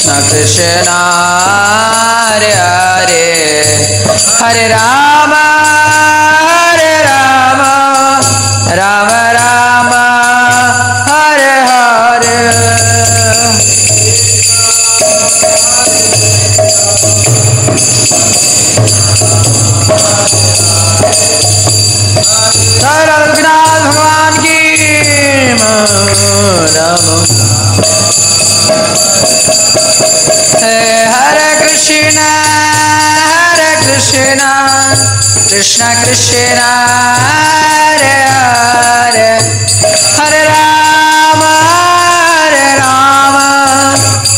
Krishna Krishna Hare Hare Hare Rama Hare Rama Rama Rama Hare Hare Hare Krishna Krishna Krishna Hare Hare Hare Rama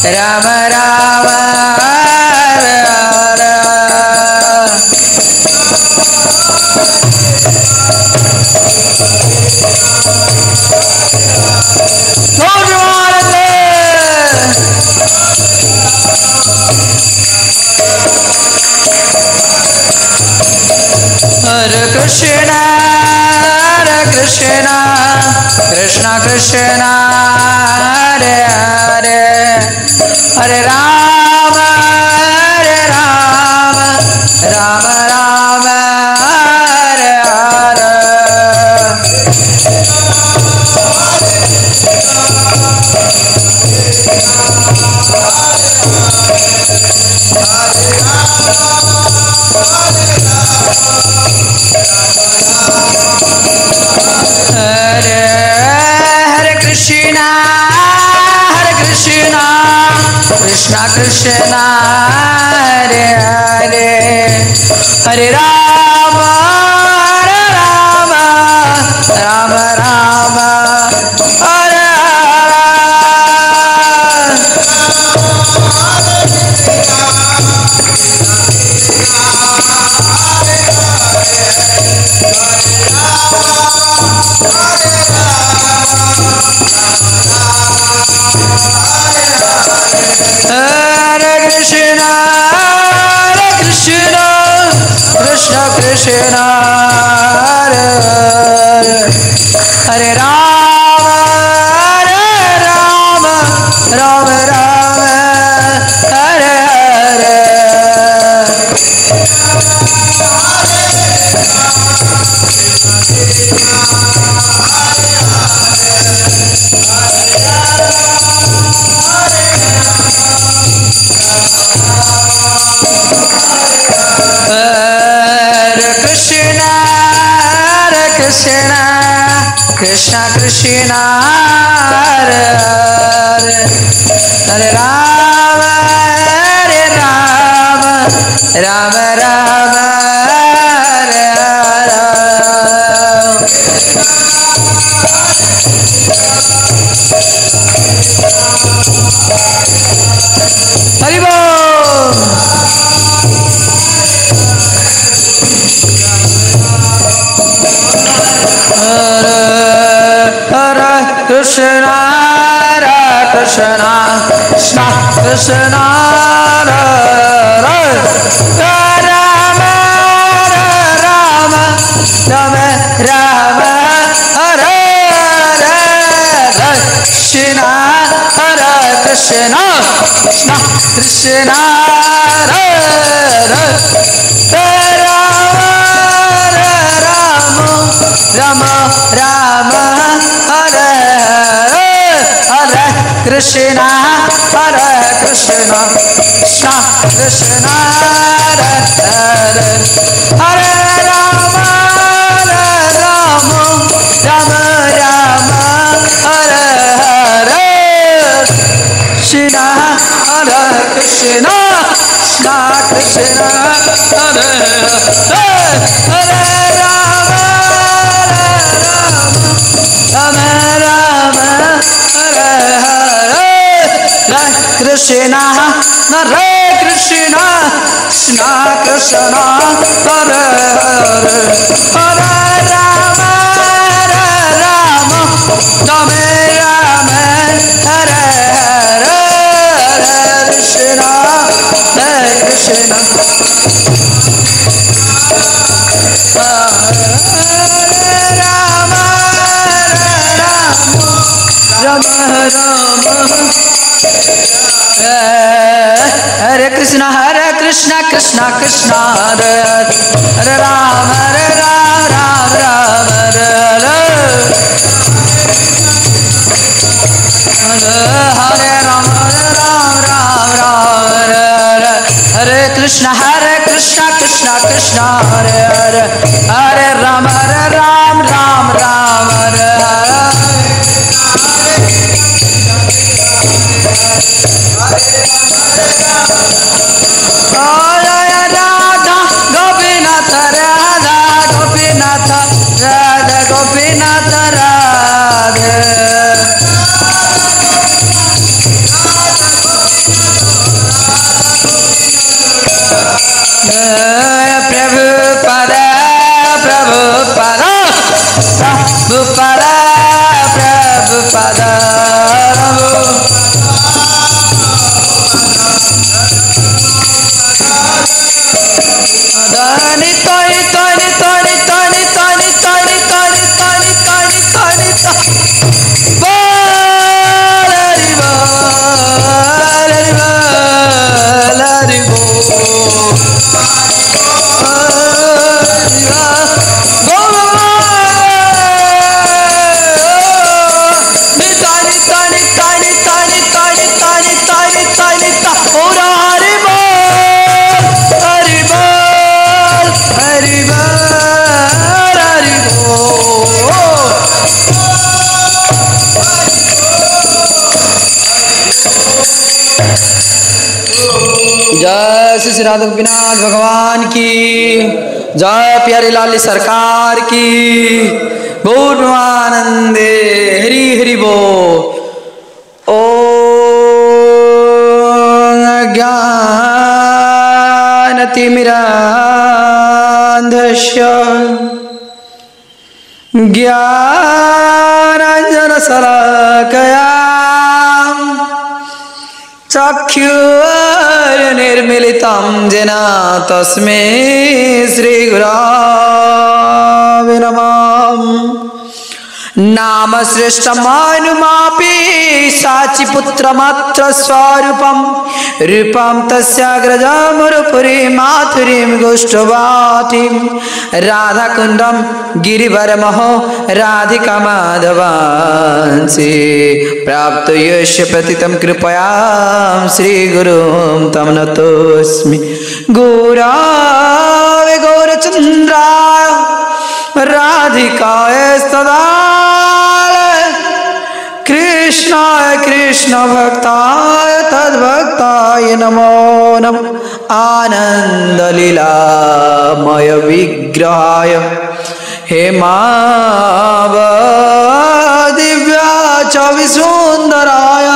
Rama Rama Hare Hare Hare Krishna Krishna Krishna Hare Hare Hare Rama Rama Rama Hare Hare Krishna Krishna Krishna Hare Hare Hare Rama Rama Rama Hare Hare Hare Krishna Krishna Krishna Hare Hare Hare Rama Rama Rama Hare Hare Krishna Hare Krishna Krishna Krishna Hare Hare Rama Rama Rama Rama Hare Hare Krishna Hare Krishna Krishna Krishna Hare Hare Rama Rama Hare Hare Hare Krishna Hare Krishna Krishna Krishna Hare Hare Hare Rama Rama Rama Rama Hare Hare Krishna Hare Krishna Krishna Krishna Hare Hare Hare Rama Rama Rama Hare Hare Krishna Hare Krishna Krishna Krishna Hare Hare Hare Rama Rama Rama Rama Hare Hare Krishna Hare Krishna Rama Rama Hare Krishna Krishna Krishna Hare Hare Rama Rama Rama Hare Hare Rama Rama Hare Hare Krishna Krishna Krishna Hare Hare Hare Rama Rama Rama Hare Hare Radha Gopinath Radha Gopinath Radha Gopinath Radha Prabhupada Prabhupada Prabhupada Prabhupada Tani tani tani tani tani tani tani tani tani tani tani tani Hari Bol Hari Bol Hari Bol जय श्री राधा गोपीनाथ भगवान की जय प्यारे लाली सरकार की पूर्णानंदे हरि हरि बोल ओम ज्ञानतिमिरान्धस्य ज्ञानाञ्जनशलाकया चक्षुर्निर्मिलितं येन तस्मै श्रीगुरवे नमः नाम श्रेष्ठमानुमापि साचिपुत्रमात्र स्वरूपं रूपं तस्याग्रजमुरुपुरी माथुरीं गोष्ठवाटीं राधाकुण्डं गिरिवरमहो राधिका माधवांसि प्राप्त यस्य प्रतितं कृपया श्रीगुरुं तं नतोऽस्मि गौरावे गौरचन्द्राय राधिकाय सदा कृष्णाय कृष्ण भक्ताय तद्भक्ताय नमो नमः आनंद लीलामय विग्रहाय हेमावदिव्या च विसुन्दराय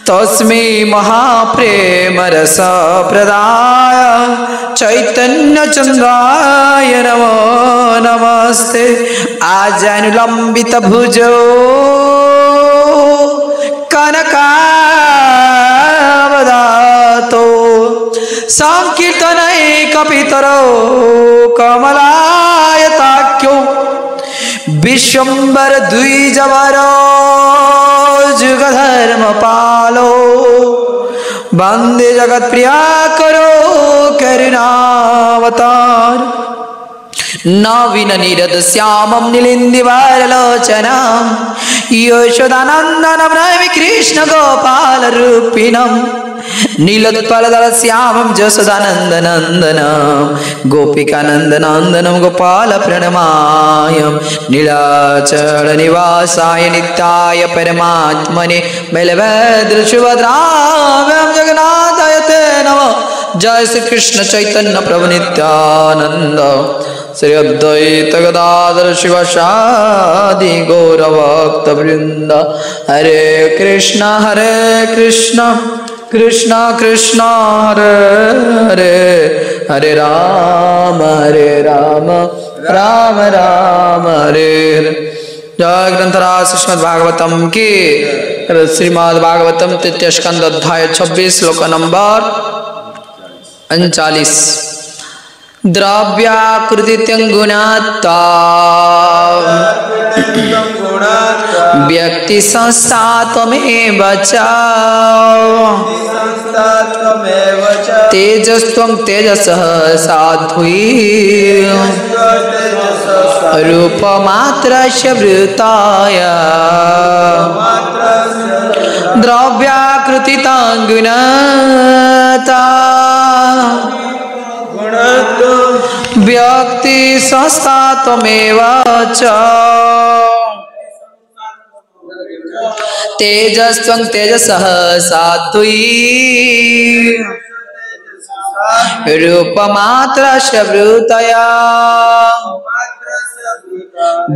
तस्मै महाप्रेम रस प्रदाय चैतन्य चंद्राय नमो नमः नमस्ते आजानुलंबित भुजो कनकावदातो संकीर्तनैकपितरो कमलायताख्यो विश्वम्बर द्विजवरो जुगधर्मपालो वंदे जगत प्रियाकरो करुणावतार नवीन नीरद श्यामं नीलिन्दिवारलोचनं यशोदानन्दनं नमामि कृष्ण गोपाल रूपिणं नीलोत्पलदल श्यामं जशोदानन्दनन्दनं गोपिकानन्दनन्दनं गोपाल प्रणमाम्यहं नीलाचल निवासाय नित्याय परमात्मने बलभद्र सुभद्राभ्यां जगन्नाथाय ते नमः। जय श्री कृष्ण चैतन्य प्रभु नित्यानंद श्री अद्वैत गदाधर शिवासादि गौरभक्त वृंद। हरे कृष्ण कृष्ण कृष्ण हरे हरे हरे राम राम राम हरे हरे। जय ग्रंथराज श्रीमद् भागवतम की श्रीमद् भागवतम तृतीय स्कंद अध्याय 26 श्लोक नंबर 39। द्रव्याकृतित्यंगुणात्वा व्यक्ति संस्थात्वमेव च तेजस्त्वं तेजसः साध्वी रूपमात्रस्य वृताय द्रव्याकृतितंगुणात्वा व्यक्ति संस्थात्वमेव च तेजस्त्वं तेजसः साध्वी रूपमात्रस्य वृतया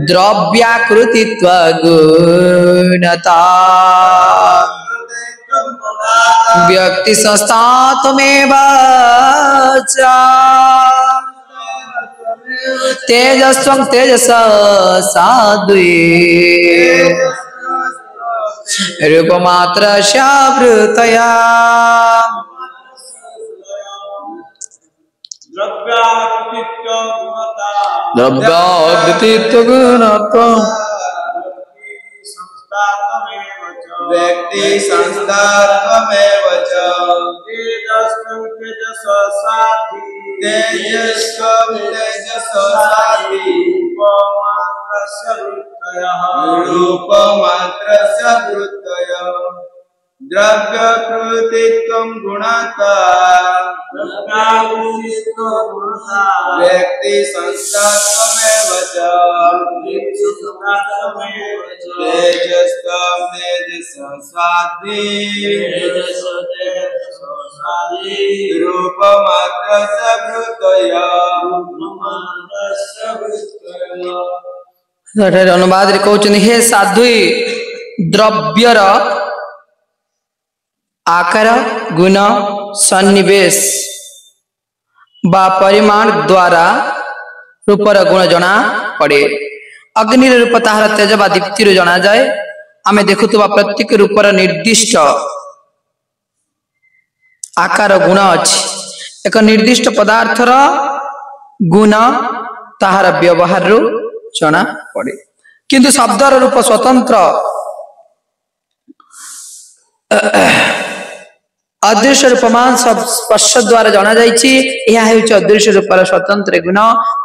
द्रव्याकृतित्वगुणता व्यक्ति संस्थात्वमेव च तेजस्त्वं तेजसः साध्वी रूपमात्रस्य वृतया द्रव्याकृतित्वगुणता व्यक्ति संस्थात्वमेव च तेजस्त्वं तेजसः साध्वी रूपमात्रस्य वृत्तयः द्रव्याकृतित्वं गुणता व्यक्ति संस्थात्वमेव च तेजस्त्वं तेजसः साध्वी रूपमात्रस्य वृत्तयः। अनुवाद कहते हे साध्वी द्रव्यर आकार गुण सन्निवेश बा परिमाण द्वारा रूपर गुण जना पड़े। अग्नि रूप ताहार तेज बा दीप्ति जना जाए। आमे देखुवा प्रत्येक रूपर निर्दिष्ट आकार गुण अच्छी एक निर्दिष्ट पदार्थर गुण ताहार व्यवहार जना पड़े किंतु शब्दर रूप स्वतंत्र अदृश्य रूपमान सब स्पर्श द्वारा जना जाइछि। यह हेउछि अदृश्य रूपर स्वतंत्र गुण।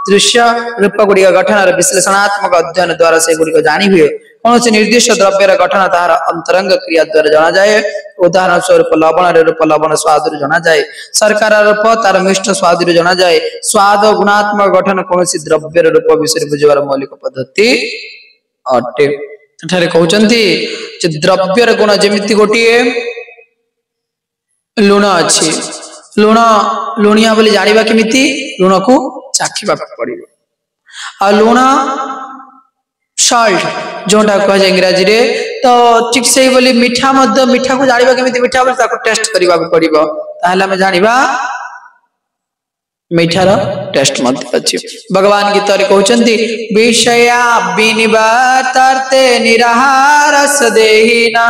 दृश्य रूप गुड़िक गठन विश्लेषणात्मक अध्ययन द्वारा से गुड़िक जानी हुए। कौन से निर्दिष्ट द्रव्यर गठन तार अंतरंग क्रिया द्वारा जना जाए। उदाहरण स्वरूप लवण रूप लवण स्वाद जना जाए। शर्करा रूप तार मिष्ट स्वाद जना जाए। स्वाद गुणात्मक गठन कौन सी द्रव्यर रूप विषय बुझार मौलिक पद्धति अटे। कहते द्रव्यर गुण जमी गोटे लुण अच्छी लुण लुणिया बोली जानिबा केमिति लुण को चाखिबा पड़िबो। आ लुण सॉल्ट जोटा कह जाय इंग्रजी रे तो ठीक से बोली मीठा मध्य मीठा को जानिबा केमिति मीठा बोली ताको टेस्ट करिबा पड़िबो ताहले हम जानिबा मीठार टेस्ट मत अच्छी भगवान गीत रे कहउचंती विषया विनिवर्तते निराहारस देहिना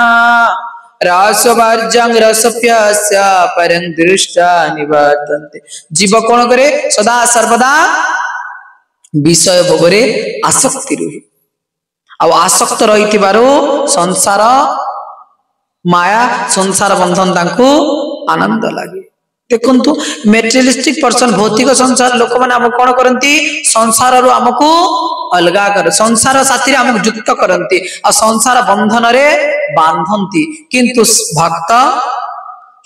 रसवर्जं रसप्यस्य परं दृष्टा निवर्तन्ते जीव कोन करे सदा सर्वदा विषय भोगरे आसक्ति रही आ आसक्त रहितिबारो संसार माया संसार बंधन तांको आनंद लागे देखंतु मेटेरियलिस्टिक पर्सन भौतिक संसार लोक माने हम कोन करंती संसार रो हमकु अलगा कर संसार साथी रे हमकु युक्त करंती आ संसार बंधन रे बांधंती किंतु भक्त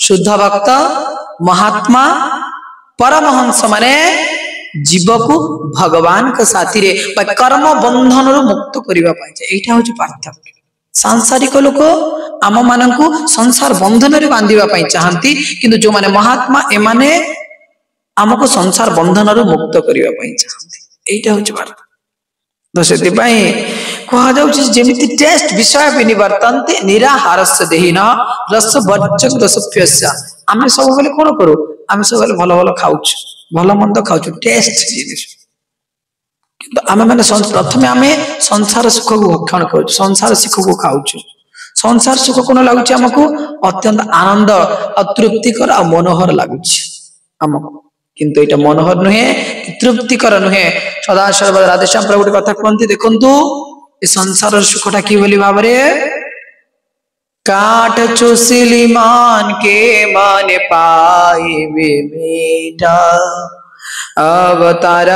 शुद्ध भक्त महात्मा परमहंस माने जीव को भगवान के साथी रे कर्म बंधन रो मुक्त करिवा पाए एटा होची पार्थक्य सांसारिक लोक आम मानकु संसार बंधन रे बांधिबा पई चाहंती किंतु जो माने महात्मा ए माने हमको संसार बंधन रो मुक्त करिबा पई चाहंती एटा होची बात तो सेति पई कहा जाउची जेमिति टेस्ट विषय विनिवर्तन्ते निराहारस्य देहिना रस वर्जक रसप्यस्य आमे सब बेले कोन करू आमे सब बेले भलो भलो खाउछ भलो मंद खाउछ टेस्ट जिनिस किंतु आमे माने प्रथमे आमे संसार सुख को भक्षण करू संसार सुख को खाउछ संसार सुख कोन लागुच हमको अत्यंत आनंद अतृप्तिकर आ मनोहर लागुच हमको किंतु एटा मनोहर नहे तृप्तिकर नहे सदा सर्वदा राधेश्याम प्रभु कथा कहंती देखंतु ए संसार सुखटा की बोली भाबरे काट चुसिली मान के माने पाइबे मीठा अवतार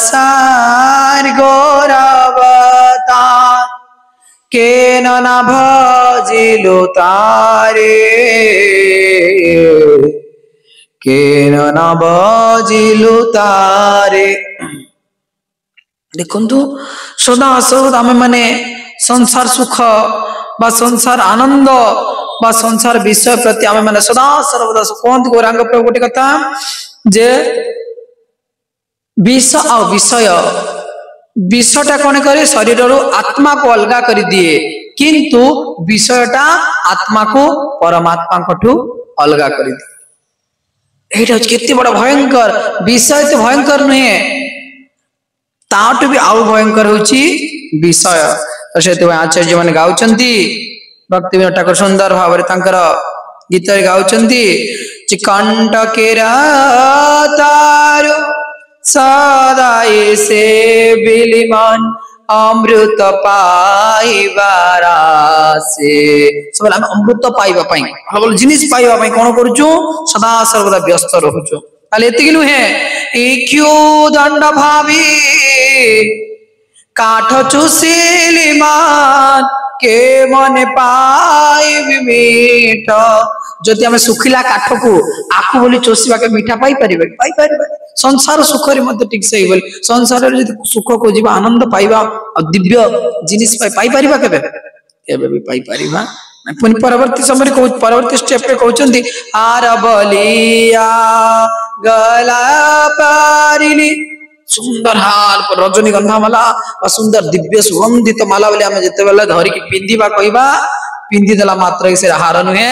सार गोरावतार के न भजिलो तारे के न भजिलो तारे देखंतु सदा सर्वदा आमे माने संसार सुख बा संसार आनंद बा संसार विषय प्रति आमे माने सदा सर्वदा कहंती गौरांग प्रभु गोटे कथा जे विष आ विषय विषयटा कौन करे शरीर रो आत्मा को अलगा कर दिए किंतु विषयटा आत्मा को परमात्मा कठू अलगा कर दिए एटा केते बड़ा भयंकर विषय तो भयंकर नहीं ताटू भी आउ भयंकर होची विषय तो से आचार्य माने गाउचंती भक्ति विनोद ठाकुर सुंदर भाव तांकर गीत रे गाउचंती चिकंट केरा तारो सदाए से बिलिमान अमृत पाइबारा से सब हम अमृत पाइबा पई भल जिनिस पाइबा पई कोन करछु सदा सर्वदा व्यस्त रहछु खाली एतिक नुहे इक्यू दंड भावी काठ चुसिलिमान के मने पाइबी मीठ जदि हम सुखिला काठ को आखु बोली चोसीबा के मीठा पाई परिबे संसार सुख रे मते ठीक से बोली संसार रे जदि सुख को जीवा आनंद पाइबा और दिव्य जिनिस पाई परिबा केबे भी पाई परिबा पुनि परवर्ती समय को परवर्ती स्टेप पे कहउचंती आर बलिया गला पारिली सुंदर हाल पर रजनीगंधा माला और सुंदर दिव्य सुगंधित माला बोले आमे जते बेला धरि की पिंदिबा कहबा पिंदी देला मात्र से हार नुहे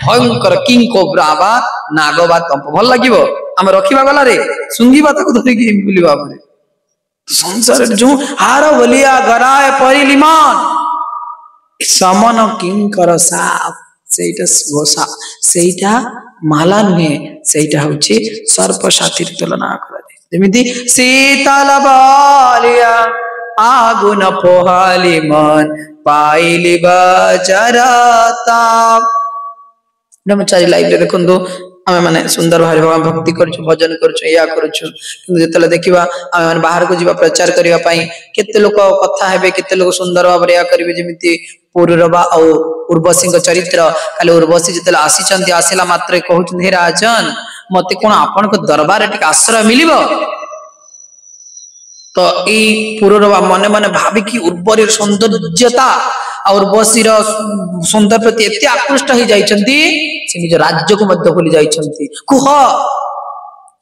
भयंकर किंग कोब्रा बा नागबा तंप भल लागिवो आमे रखिबा गला रे सुंगीबा तक धरि की बुलिबा परे संसार जो हार बलिया गराए परिलिमान समन किंकर साप सेटा सेटा माला नुहे सेटा होची सर्प साथी तुलना करा जेमिति शीतल बालिया आगुन पोहाली मन पाइली बजरता ब्रह्मचारी लाइफ रे देखंदो आमे माने सुंदर भारी भगवान भक्ति करछु भजन करछु या करछु किंतु जेतले देखिबा आमे माने बाहर को जीवा प्रचार करिवा पई केते लोक कथा हेबे केते लोक सुंदर भाबरे या करिवे जेमिति पूर्वरबा और उर्वशी चरित्र खाली उर्वशी जेतले आसी चंती आसिला मात्र कहउछ हे राजन मते कोन आपन को दरबार टिक आश्रय मिलिबो तो ई पूर्वरबा मने मने भाबी की उर्वरीर सौंदर्यता और उर्वशीर सौंदर्य प्रति एते आकृष्ट हो जाइछंती से निज राज्य को मध्य भूली जाइछंती कुह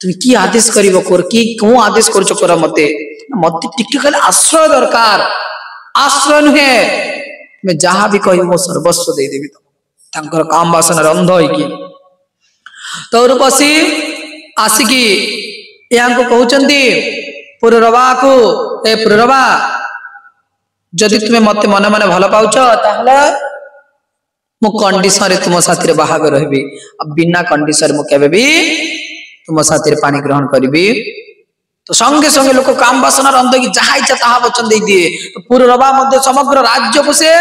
तुम की आदेश करिवो कोर की को आदेश करछो कोरा मते टिक खाली आश्रय दरकार आश्रय नुहे मैं जहां भी कहि मो सर्वस्व दे देबी तांकर काम वासना रंध होई की तो उर्वशी आसिकी या कहते पुररवा को ए पुररवा जदि तुम्हें मत मन मन भल पाउछ ताहले मु कंडीशन रे तुम साथी बाहाग रही बिना कंडीशन मु केबे भी तुम साथी पानी ग्रहण करी तो संगे संगे लोक काम वासना अंध की जहा इच्छा ताहा वचन दे दिए तो पुररवा मध्य समग्र राज्य को से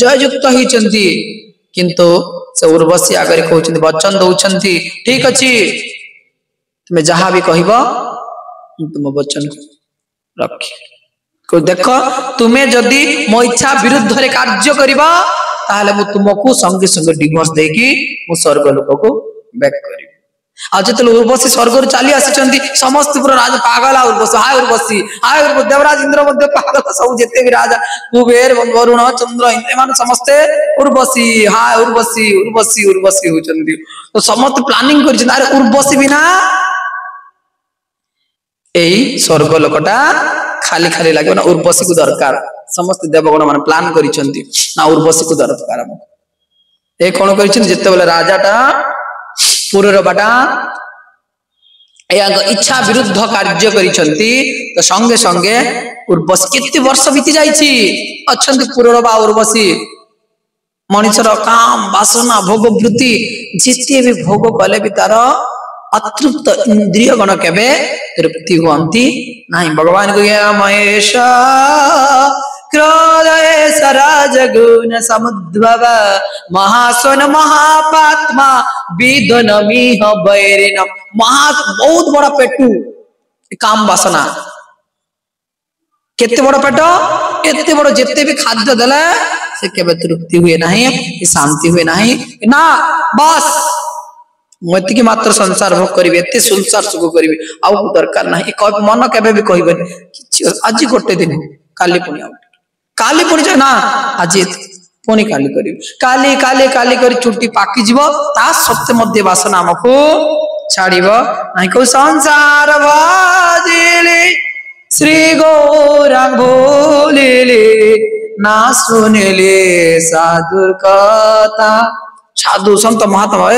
जययुक्त होती किंतु से उर्वशी आगे कहते वचन दौरान ठीक अच्छी तुम्हें जहाँ भी कह तुम वचन रखी देख तुम्हें जदि मो इच्छा विरुद्ध रे कार्य करिबा ताहले मु तुमको संगे संगे डिवोर्स देकी मु स्वर्ग लोक को बैक करी आज जो उर्वशी स्वर्ग चली आसी समस्त पूरा राजा पागल उर्वशी हाय उर्वशी देवराज इंद्र मध्य पागल सब जिते भी राजा कुबेर वरुण चंद्र इंद्र समस्ते उर्वशी हाय उर्वशी उर्वशी उर्वशी होचंदी तो समस्त प्लानिंग कर अरे उर्वशी बिना एई स्वर्ग लोकटा खाली खाली लगे ना उर्वशी को दरकार समस्त देवगण मान प्लान करिसेंती ना उर्वशी को दरकार ए कोन करिसें जते बेले राजाटा पुररवाटा इच्छा विरुद्ध कार्य करिसेंती तो संगे संगे उर्वशी केते वर्ष बीती जाईछि अछंती पुररवा उर्वशी मनुष्यर काम वासना भोग वृत्ति जिते भी भोग कले भी तार अतृप्त इंद्रिय गण केबे तृप्ति होती नहीं भगवान को गया महेश क्रोधये सराज गुण समुद्भव महासन महापात्मा विदन मीह बैरिन महा बहुत बड़ा पेटू काम वासना केते बड़ा पेट एते बड़ा जेते भी खाद्य देले से केबे तृप्ति हुए नहीं शांति हुए नहीं ना बस मत की मात्र संसार भोग करी एते संसार सुख करी आउ दरकार नहीं मन केबे भी कहबे आज गोटे दिन काली पुणी काली पुणी जाए ना आज पुणी काली करी काली काली काली करी छुट्टी पाकी जीव ता सत्य मध्य वासना हमको छाड़िबो नहीं को संसार भाजिले श्री गौरांग भोलेले ना सुनेले साधुर कथा साधु संत महात्मा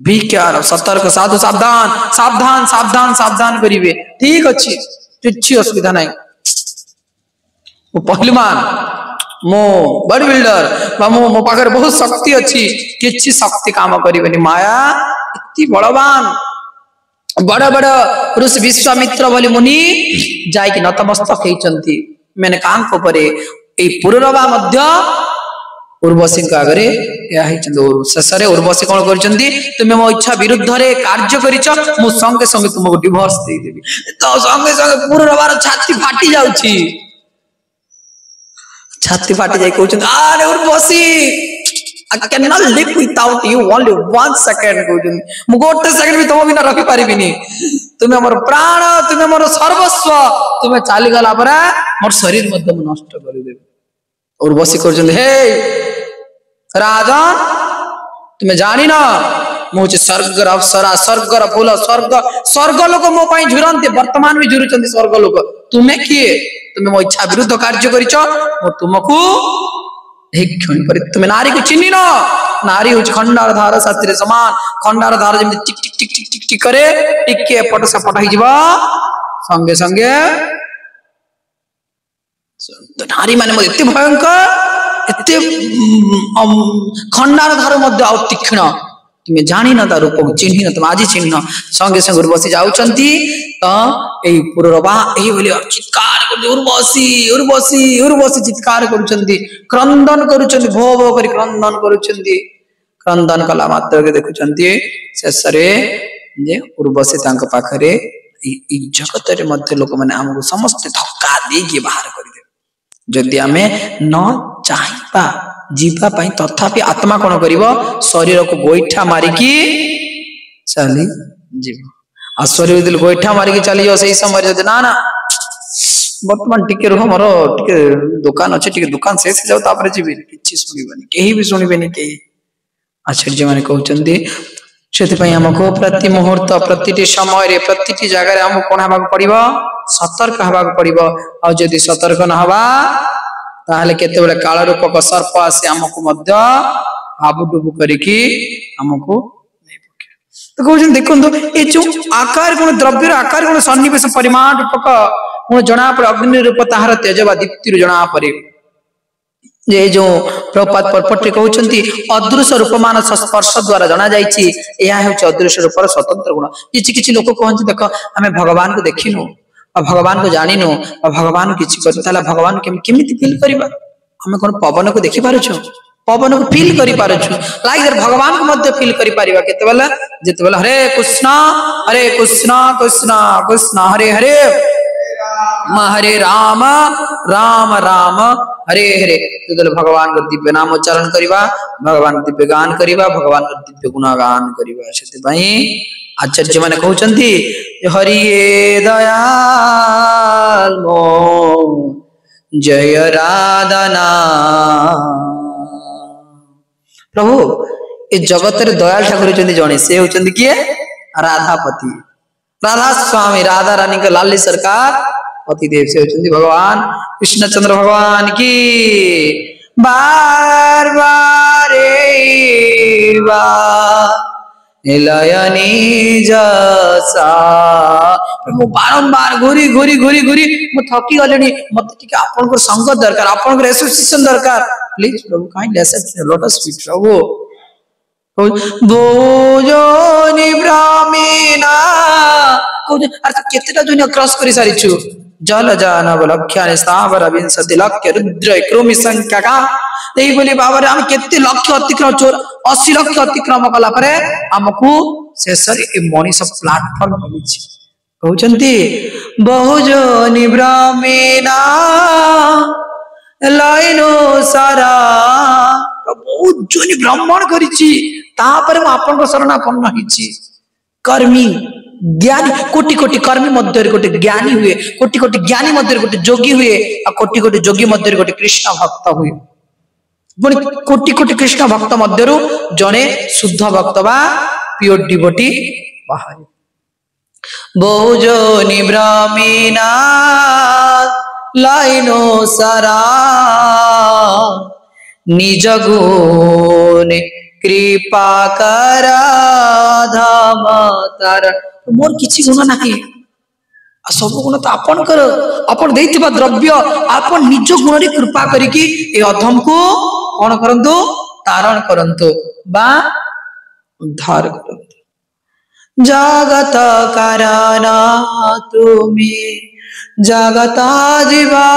भी क्या सतर्क साधु सावधान सावधान सावधान सावधान करिवे ठीक अच्छी किछि असुविधा नहीं मो पहलवान मो बॉडी बिल्डर बा मो पाखर बहुत शक्ति अच्छी किछि शक्ति काम करिवेनी माया इति बलवान बड़ बड़ ऋषि विश्वामित्र बोली मुनि जाय कि नतमस्तक हेचंती मैंने काम को परे ए पुररवा मध्य उर्वशी आगे शेषे उर्वशी कौन कर तुम्हें मो इच्छा विरुद्ध रे कार्य करिच मु संगे संगे तुमको डिवोर्स दे देबी तो संगे संगे पुररवार छाती फाटी जाउची छाती फाटी जाय कहउछ अरे Urvashi I cannot live without you only 1 second कहउछ मु गोटे सेकंड भी तुम बिना रखि पारिबिनी तुम्हें मोर प्राण तुम्हें मोर सर्वस्व तुम्हें चाली गला परा मोर शरीर मध्य नष्ट कर देबी उर्वशी कर हे राजन तुम्हें जानी ना मुझे स्वर्गर अप्सरा स्वर्गर फूल स्वर्ग स्वर्ग लोक मो पाई झुरंती वर्तमान भी झुरुचंती स्वर्ग लोक तुम्हें किए तुम्हें मो इच्छा विरुद्ध कार्य करिच मो तुमको एक क्षण पर तुम्हें नारी को चिन्ही न नारी हो खंडार धार साथी समान खंडार धार जमी टिक टिक टिक टिक टिक टिक करे टिके पट सपट हो जिवो संगे संगे नारी माने एते भयंकर एते खंडार धार मध्य आउ तीक्ष्ण तुम्हें जानी ना तार रूप चिन्ही न तुम आज चिन्ह संगे संगे उर्वशी जाउचंती तो एई पुररवा एही बोली चित्कार कर उर्वशी उर्वशी उर्वशी चित्कार करूचंती क्रंदन करूचंती भो भो करी क्रंदन करूचंती क्रंदन कला मात्र के देखुचंती शेष रे जे उर्वशी तांक पाखरे ई जगत रे मध्य लोक माने हमको समस्त धक्का दे के बाहर कर दे जदि आमे न चाहिबा जीवा पाई तथापि आत्मा कोन करिवो शरीर को गोइठा मारी की चली जीव आ शरीर दिल गोइठा मारी की चली जो सही समय जदि ना ना वर्तमान टिके रहो मोर टिके दुकान अछि टिके दुकान शेष जाउ तापर जीवी किछि सुनिबनी केही भी सुनिबनी केही आचार्य माने कहउचंदी सेति पई हमको प्रति मुहूर्त प्रतिटी समय रे प्रतिटी जगह रे हम कोन हबा पड़िबो सतर्क हबा पड़िबो आ जदि सतर्क न हबा ताहले केते बेले काल रूपक सर्प आसे हमको मध्य हाबुडुबु करिकी हमको नहीं पके तो कहते देखो ये जो आकार गुण द्रव्य आकार गुण सन्निवेश परिमाण रूपक गुण जना पड़े अग्नि रूप ताहार तेज व दीप्ति जना पड़े ये जो प्रपात परपटे कहते अदृश्य रूपमान स्पर्श द्वारा जना जाइए यह हूँ अदृश्य रूपर स्वतंत्र गुण किसी किसी लोक कहते देख आम भगवान को देखिनु और भगवान को जानिनु और भगवान किसी कर भगवान केमी फील करवा आम कौन पवन को देखी पारुछ पवन को फील करि पारुछु लाइक भगवान को मध्य फील करि परिबा केतेबेला जेतेबेला हरे कृष्ण कृष्ण कृष्ण हरे हरे राम राम राम हरे हरे जेतेबेला भगवान को दिव्य नाम उच्चारण करिबा भगवान दिव्य गान करिबा भगवान को दिव्य गुणगान करिबा सेति पई आचार्य माने कहउचंती हरि दयाल मो जय राधना प्रभु ये जगत रे दयाल ठाकुर जने से होचंदी किए राधापति राधा स्वामी राधा रानी का लाली सरकार पति देव से होचंदी भगवान कृष्णचंद्र भगवान की बार बार लयनी जसा प्रभु बारंबार घूरी घूरी घूरी घूरी मु थकी गलेनी मत टिके आपन को संग दरकार आपन को एसोसिएशन दरकार प्लीज प्रभु काइंड एक्सेप्ट लोटस फीट प्रभु भोजोनि ब्राह्मणा अरे केतेटा दुनिया क्रॉस करि सारिछु जल जानव लक्ष्यानि स्थावर विंशति लक्ष्य रुद्र क्रोमि संख्या का देई बोली बाबा हम केते लक्ष्य अतिक्रम 80 लक्ष्य अतिक्रम कला परे हमकु शेषर ए मनीष प्लेटफॉर्म मिलिछि कहउचंती बहुजोनि ब्राह्मणा लाइनो सारा बहुत जोनि ब्राह्मण करिछि तापर हम आपन को शरणापन्न हिछि कर्मी ज्ञानी कोटि कोटि कर्मी मध्य गोटे ज्ञानी हुए कोटि कोटि ज्ञानी मध्य गोटे जोगी हुए और कोटि कोटि जोगी मध्य गोटे कृष्ण भक्त हुए पुणी कोटि कोटि कृष्ण भक्त मध्य जने शुद्ध भक्त बा प्योर डिवोटी बाहर बहुजोनि ब्राह्मणा लाइनो सारा निज गुण कृपा करा धाम तार मोर किछि गुण नाही आ सब गुण तो आपन कर आपन देइथिबा द्रव्य आपन निज गुण रे कृपा करिकि ए अधम को कोन करंतु तारण करंतु बा उद्धार करंतु जगत कारण तुमी जगत जीवा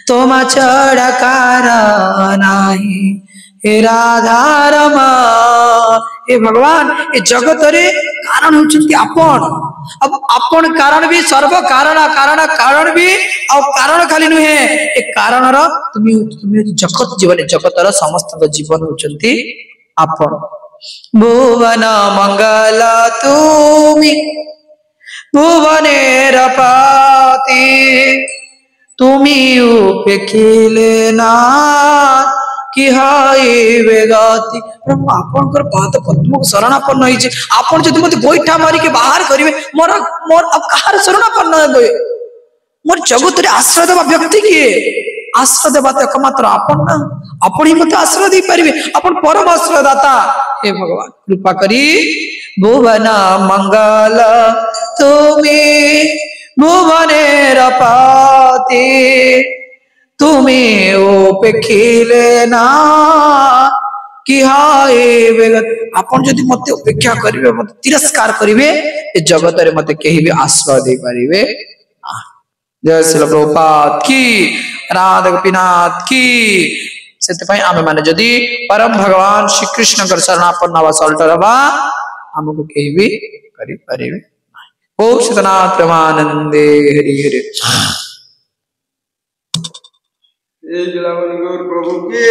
तोमा छड़ा कारण नाही हे राधा रमा हे भगवान ये जगत रे कारण होचंती आपन अब आपन कारण भी सर्व कारण कारण कारण भी और कारण खाली नुहे ए कारण रो तुमी जगत जीवन जगत रो समस्त जीवन होचंती आपन भुवन मंगल तुमी भुवनेर पाति तुमी उपेक्षिले ना कि हाय वेगति प्रभु आपन कर पाद पद्म को शरणापन्न होइछे आपन जदि मते गोइठा मारी के बाहर करिवे मोर मोर अब कहार शरणापन्न हेबे मोर जगत रे आश्रय देबा व्यक्ति के आश्रय देबा त एकमात्र आपन ना आपन ही मते आश्रय दे परिवे आपन परम आश्रय दाता हे भगवान कृपा करी भुवन मंगल तुमे भुवनेर पाति तुमे उपेक्षिले ना कि हाय वेगत आपन जदि मते उपेक्षा करिवे मते तिरस्कार करिवे ए जगत रे मते केही भी आश्रय दे परिवे जय श्री प्रभुपाद की राधा गोपीनाथ की सेते पई आमे माने जदि परम भगवान श्री कृष्ण कर शरणापन्न हवा सल्टरबा हमको केही भी करि परिवे ओ सतनाथ प्रेमानंदे हरि हरि जय जलावन गौर प्रभु की